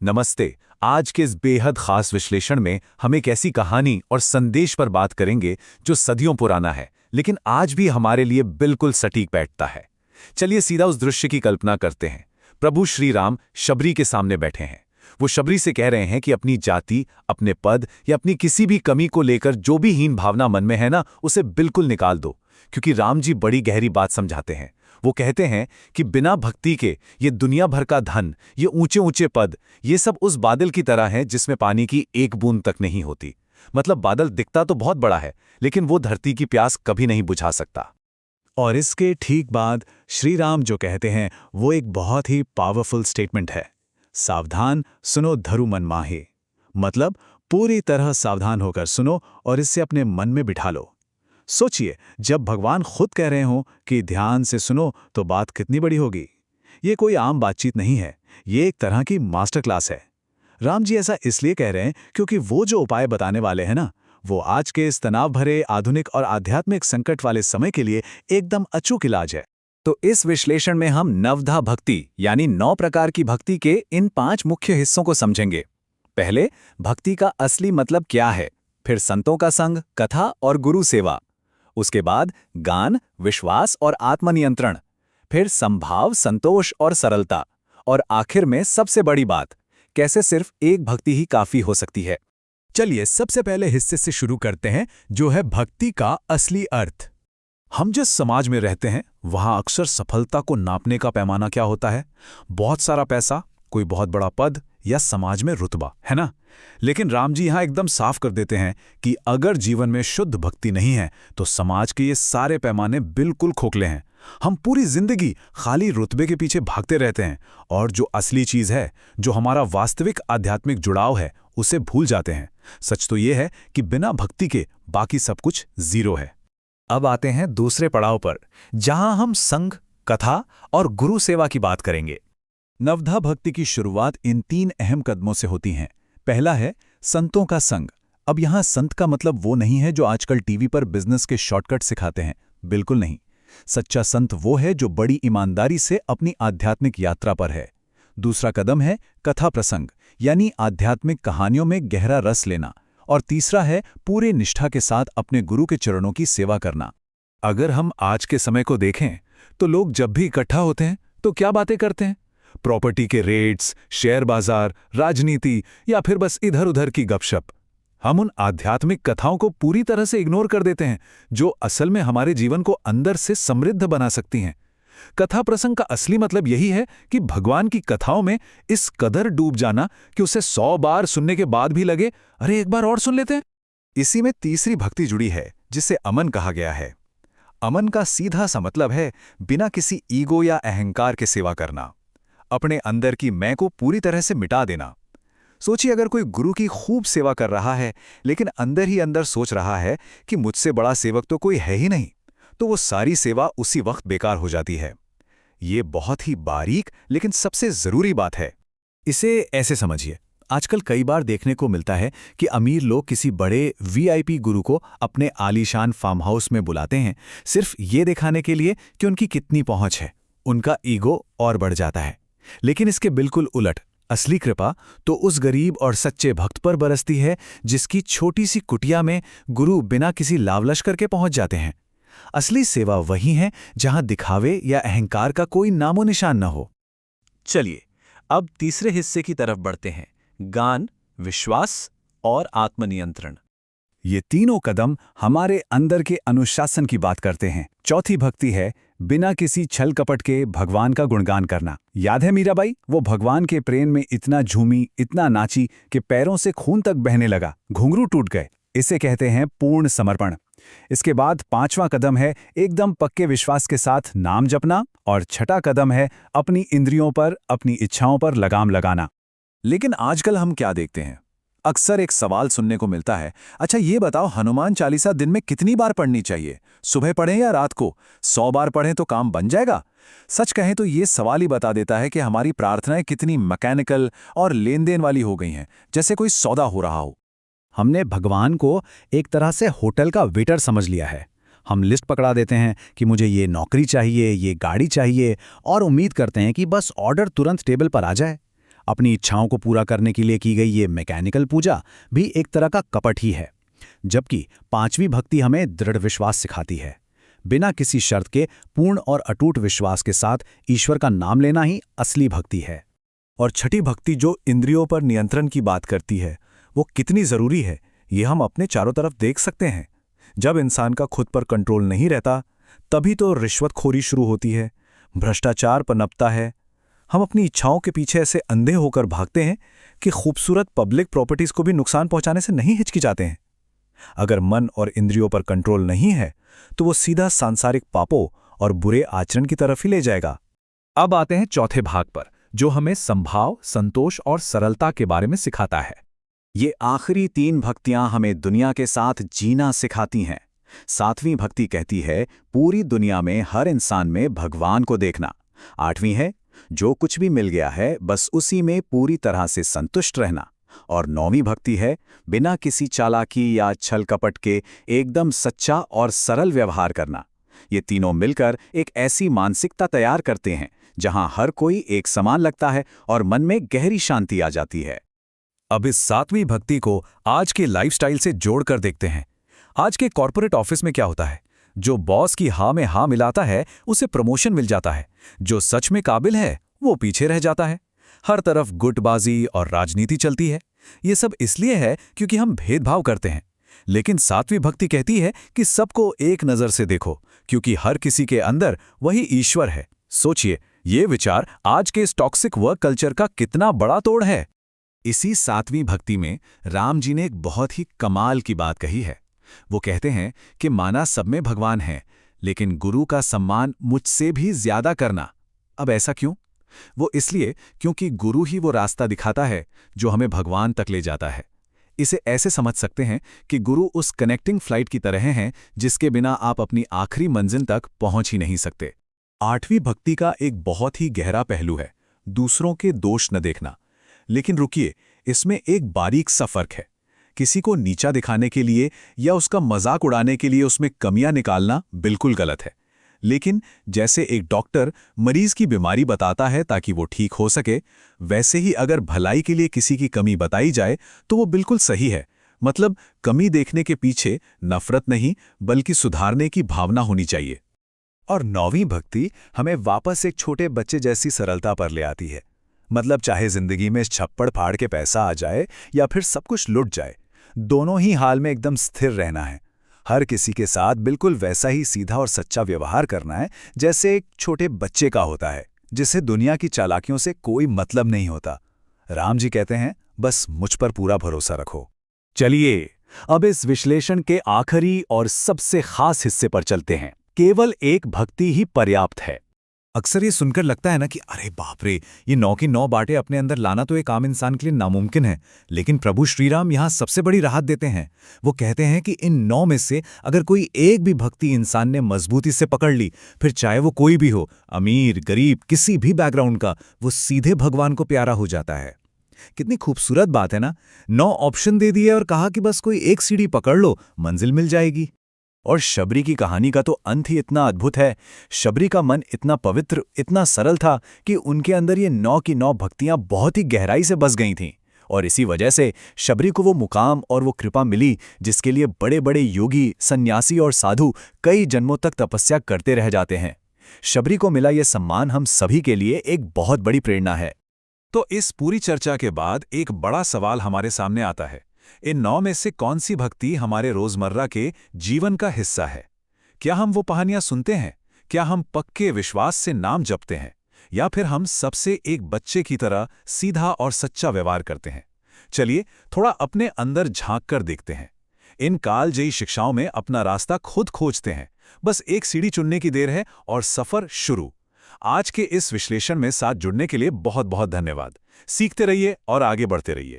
नमस्ते। आज के इस बेहद खास विश्लेषण में हम एक ऐसी कहानी और संदेश पर बात करेंगे जो सदियों पुराना है, लेकिन आज भी हमारे लिए बिल्कुल सटीक बैठता है। चलिए सीधा उस दृश्य की कल्पना करते हैं। प्रभु श्री राम शबरी के सामने बैठे हैं। वो शबरी से कह रहे हैं कि अपनी जाति, अपने पद या अपनी किसी भी कमी को लेकर जो भी हीन भावना मन में है ना, उसे बिल्कुल निकाल दो, क्योंकि राम जी बड़ी गहरी बात समझाते हैं। वो कहते हैं कि बिना भक्ति के ये दुनिया भर का धन, ये ऊंचे ऊंचे पद, ये सब उस बादल की तरह हैं जिसमें पानी की एक बूंद तक नहीं होती। मतलब बादल दिखता तो बहुत बड़ा है, लेकिन वो धरती की प्यास कभी नहीं बुझा सकता। और इसके ठीक बाद श्री राम जो कहते हैं वो एक बहुत ही पावरफुल स्टेटमेंट है। सावधान सुनो धरु मन माहे। मतलब पूरी तरह सावधान होकर सुनो और इसे अपने मन में बिठा लो। सोचिए, जब भगवान खुद कह रहे हों कि ध्यान से सुनो तो बात कितनी बड़ी होगी। ये कोई आम बातचीत नहीं है, ये एक तरह की मास्टर क्लास है। राम जी ऐसा इसलिए कह रहे हैं क्योंकि वो जो उपाय बताने वाले हैं ना, वो आज के इस तनाव भरे आधुनिक और आध्यात्मिक संकट वाले समय के लिए एकदम अचूक इलाज है। तो इस विश्लेषण में हम नवधा भक्ति यानी 9 प्रकार की भक्ति के इन 5 मुख्य हिस्सों को समझेंगे। पहले, भक्ति का असली मतलब क्या है, फिर संतों का संग, कथा और गुरु सेवा, उसके बाद गान, विश्वास और आत्मनियंत्रण, फिर संभाव, संतोष और सरलता, और आखिर में सबसे बड़ी बात, कैसे सिर्फ एक भक्ति ही काफी हो सकती है। चलिए सबसे पहले हिस्से से शुरू करते हैं, जो है भक्ति का असली अर्थ। हम जिस समाज में रहते हैं वहां अक्सर सफलता को नापने का पैमाना क्या होता है? बहुत सारा पैसा, कोई बहुत बड़ा पद या समाज में रुतबा, है ना? लेकिन राम जी यहां एकदम साफ कर देते हैं कि अगर जीवन में शुद्ध भक्ति नहीं है तो समाज के ये सारे पैमाने बिल्कुल खोखले हैं। हम पूरी जिंदगी खाली रुतबे के पीछे भागते रहते हैं और जो असली चीज है, जो हमारा वास्तविक आध्यात्मिक जुड़ाव है, उसे भूल जाते हैं। सच तो ये है कि बिना भक्ति के बाकी सब कुछ जीरो है। अब आते हैं दूसरे पड़ाव पर, जहां हम संघ, कथा और गुरु सेवा की बात करेंगे। नवधा भक्ति की शुरुआत इन 3 अहम कदमों से होती है। पहला है संतों का संग। अब यहां संत का मतलब वो नहीं है जो आजकल टीवी पर बिजनेस के शॉर्टकट सिखाते हैं, बिल्कुल नहीं। सच्चा संत वो है जो बड़ी ईमानदारी से अपनी आध्यात्मिक यात्रा पर है। दूसरा कदम है कथा प्रसंग, यानी आध्यात्मिक कहानियों में गहरा रस लेना। और तीसरा है पूरे निष्ठा के साथ अपने गुरु के चरणों की सेवा करना। अगर हम आज के समय को देखें तो लोग जब भी इकट्ठा होते हैं तो क्या बातें करते हैं? प्रॉपर्टी के रेट्स, शेयर बाजार, राजनीति या फिर बस इधर उधर की गपशप। हम उन आध्यात्मिक कथाओं को पूरी तरह से इग्नोर कर देते हैं जो असल में हमारे जीवन को अंदर से समृद्ध बना सकती हैं। कथा प्रसंग का असली मतलब यही है कि भगवान की कथाओं में इस कदर डूब जाना कि उसे 100 बार सुनने के बाद भी लगे, अरे एक बार और सुन लेते हैं। इसी में तीसरी भक्ति जुड़ी है, जिसे अमन कहा गया है। अमन का सीधा सा मतलब है बिना किसी ईगो या अहंकार के सेवा करना, अपने अंदर की मैं को पूरी तरह से मिटा देना। सोचिए, अगर कोई गुरु की खूब सेवा कर रहा है लेकिन अंदर ही अंदर सोच रहा है कि मुझसे बड़ा सेवक तो कोई है ही नहीं, तो वो सारी सेवा उसी वक्त बेकार हो जाती है। ये बहुत ही बारीक लेकिन सबसे जरूरी बात है। इसे ऐसे समझिए, आजकल कई बार देखने को मिलता है कि अमीर लोग किसी बड़े वीआईपी गुरु को अपने आलीशान फार्म हाउस में बुलाते हैं, सिर्फ ये दिखाने के लिए कि उनकी कितनी पहुंच है। उनका ईगो और बढ़ जाता है। लेकिन इसके बिल्कुल उलट, असली कृपा तो उस गरीब और सच्चे भक्त पर बरसती है जिसकी छोटी सी कुटिया में गुरु बिना किसी लावलश्कर के पहुंच जाते हैं। असली सेवा वही है जहां दिखावे या अहंकार का कोई नामो निशान न हो। चलिए अब तीसरे हिस्से की तरफ बढ़ते हैं, गान, विश्वास और आत्मनियंत्रण। ये तीनों कदम हमारे अंदर के अनुशासन की बात करते हैं। चौथी भक्ति है बिना किसी छल कपट के भगवान का गुणगान करना। याद है मीराबाई, वो भगवान के प्रेम में इतना झूमी, इतना नाची कि पैरों से खून तक बहने लगा, घुंघरू टूट गए। इसे कहते हैं पूर्ण समर्पण। इसके बाद 5वां कदम है एकदम पक्के विश्वास के साथ नाम जपना, और छठा कदम है अपनी इंद्रियों पर, अपनी इच्छाओं पर लगाम लगाना। लेकिन आजकल हम क्या देखते हैं? अक्सर एक सवाल सुनने को मिलता है, अच्छा ये बताओ, हनुमान चालीसा दिन में कितनी बार पढ़नी चाहिए? सुबह पढ़ें या रात को? 100 बार पढ़ें तो काम बन जाएगा? सच कहें तो ये सवाल ही बता देता है कि हमारी प्रार्थनाएं कितनी मैकेनिकल और लेन देन वाली हो गई हैं, जैसे कोई सौदा हो रहा हो। हमने भगवान को एक तरह से होटल का वेटर समझ लिया है। हम लिस्ट पकड़ा देते हैं कि मुझे ये नौकरी चाहिए, ये गाड़ी चाहिए, और उम्मीद करते हैं कि बस ऑर्डर तुरंत टेबल पर आ जाए। अपनी इच्छाओं को पूरा करने के लिए की गई ये मैकेनिकल पूजा भी एक तरह का कपट ही है। जबकि पांचवी भक्ति हमें दृढ़ विश्वास सिखाती है। बिना किसी शर्त के पूर्ण और अटूट विश्वास के साथ ईश्वर का नाम लेना ही असली भक्ति है। और छठी भक्ति जो इंद्रियों पर नियंत्रण की बात करती है, वो कितनी जरूरी है ये हम अपने चारों तरफ देख सकते हैं। जब इंसान का खुद पर कंट्रोल नहीं रहता, तभी तो रिश्वतखोरी शुरू होती है, भ्रष्टाचार पनपता है। हम अपनी इच्छाओं के पीछे ऐसे अंधे होकर भागते हैं कि खूबसूरत पब्लिक प्रॉपर्टीज को भी नुकसान पहुंचाने से नहीं हिचकिचाते हैं। अगर मन और इंद्रियों पर कंट्रोल नहीं है तो वो सीधा सांसारिक पापों और बुरे आचरण की तरफ ही ले जाएगा। अब आते हैं चौथे भाग पर, जो हमें संभाव, संतोष और सरलता के बारे में सिखाता है। ये आखिरी 3 भक्तियां हमें दुनिया के साथ जीना सिखाती हैं। 7वीं भक्ति कहती है पूरी दुनिया में हर इंसान में भगवान को देखना। 8वीं है जो कुछ भी मिल गया है बस उसी में पूरी तरह से संतुष्ट रहना। और 9वीं भक्ति है बिना किसी चालाकी या छल कपट के एकदम सच्चा और सरल व्यवहार करना। ये तीनों मिलकर एक ऐसी मानसिकता तैयार करते हैं जहां हर कोई एक समान लगता है और मन में गहरी शांति आ जाती है। अब इस 7वीं भक्ति को आज के लाइफस्टाइल से जोड़कर देखते हैं। आज के कॉर्पोरेट ऑफिस में क्या होता है? जो बॉस की हाँ में हाँ मिलाता है उसे प्रमोशन मिल जाता है, जो सच में काबिल है वो पीछे रह जाता है। हर तरफ गुटबाजी और राजनीति चलती है। ये सब इसलिए है क्योंकि हम भेदभाव करते हैं। लेकिन 7वीं भक्ति कहती है कि सबको एक नज़र से देखो, क्योंकि हर किसी के अंदर वही ईश्वर है। सोचिए, ये विचार आज के इस टॉक्सिक वर्क कल्चर का कितना बड़ा तोड़ है। इसी 7वीं भक्ति में राम जी ने एक बहुत ही कमाल की बात कही है। वो कहते हैं कि माना सब में भगवान है, लेकिन गुरु का सम्मान मुझसे भी ज्यादा करना। अब ऐसा क्यों? वो इसलिए क्योंकि गुरु ही वो रास्ता दिखाता है जो हमें भगवान तक ले जाता है। इसे ऐसे समझ सकते हैं कि गुरु उस कनेक्टिंग फ्लाइट की तरह हैं जिसके बिना आप अपनी आखिरी मंजिल तक पहुंच ही नहीं सकते। 8वीं भक्ति का एक बहुत ही गहरा पहलू है दूसरों के दोष न देखना। लेकिन रुकिए, इसमें एक बारीक सा फर्क है। किसी को नीचा दिखाने के लिए या उसका मजाक उड़ाने के लिए उसमें कमियां निकालना बिल्कुल गलत है। लेकिन जैसे एक डॉक्टर मरीज की बीमारी बताता है ताकि वो ठीक हो सके, वैसे ही अगर भलाई के लिए किसी की कमी बताई जाए तो वो बिल्कुल सही है। मतलब कमी देखने के पीछे नफरत नहीं बल्कि सुधारने की भावना होनी चाहिए। और 9वीं भक्ति हमें वापस एक छोटे बच्चे जैसी सरलता पर ले आती है। मतलब चाहे जिंदगी में छप्पड़ फाड़ के पैसा आ जाए या फिर सब कुछ लुट जाए, दोनों ही हाल में एकदम स्थिर रहना है। हर किसी के साथ बिल्कुल वैसा ही सीधा और सच्चा व्यवहार करना है जैसे एक छोटे बच्चे का होता है, जिसे दुनिया की चालाकियों से कोई मतलब नहीं होता। राम जी कहते हैं बस मुझ पर पूरा भरोसा रखो। चलिए अब इस विश्लेषण के आखिरी और सबसे खास हिस्से पर चलते हैं। केवल एक भक्ति ही पर्याप्त है। अक्सर ये सुनकर लगता है ना कि अरे बाप रे, ये 9 की 9 बातें अपने अंदर लाना तो एक आम इंसान के लिए नामुमकिन है। लेकिन प्रभु श्रीराम यहाँ सबसे बड़ी राहत देते हैं। वो कहते हैं कि इन 9 में से अगर कोई एक भी भक्ति इंसान ने मजबूती से पकड़ ली, फिर चाहे वो कोई भी हो, अमीर गरीब किसी भी बैकग्राउंड का, वो सीधे भगवान को प्यारा हो जाता है। कितनी खूबसूरत बात है ना। 9 ऑप्शन दे दिए और कहा कि बस कोई एक सीढ़ी पकड़ लो, मंजिल मिल जाएगी। और शबरी की कहानी का तो अंत ही इतना अद्भुत है। शबरी का मन इतना पवित्र, इतना सरल था कि उनके अंदर ये 9 की 9 भक्तियां बहुत ही गहराई से बस गई थीं। और इसी वजह से शबरी को वो मुकाम और वो कृपा मिली जिसके लिए बड़े बड़े योगी, सन्यासी और साधु कई जन्मों तक तपस्या करते रह जाते हैं। शबरी को मिला ये सम्मान हम सभी के लिए एक बहुत बड़ी प्रेरणा है। तो इस पूरी चर्चा के बाद एक बड़ा सवाल हमारे सामने आता है। इन 9 में से कौन सी भक्ति हमारे रोजमर्रा के जीवन का हिस्सा है? क्या हम वो कहानियां सुनते हैं? क्या हम पक्के विश्वास से नाम जपते हैं? या फिर हम सबसे एक बच्चे की तरह सीधा और सच्चा व्यवहार करते हैं? चलिए थोड़ा अपने अंदर झांक कर देखते हैं। इन कालजयी शिक्षाओं में अपना रास्ता खुद खोजते हैं। बस एक सीढ़ी चुनने की देर है और सफर शुरू। आज के इस विश्लेषण में साथ जुड़ने के लिए बहुत बहुत धन्यवाद। सीखते रहिए और आगे बढ़ते रहिए।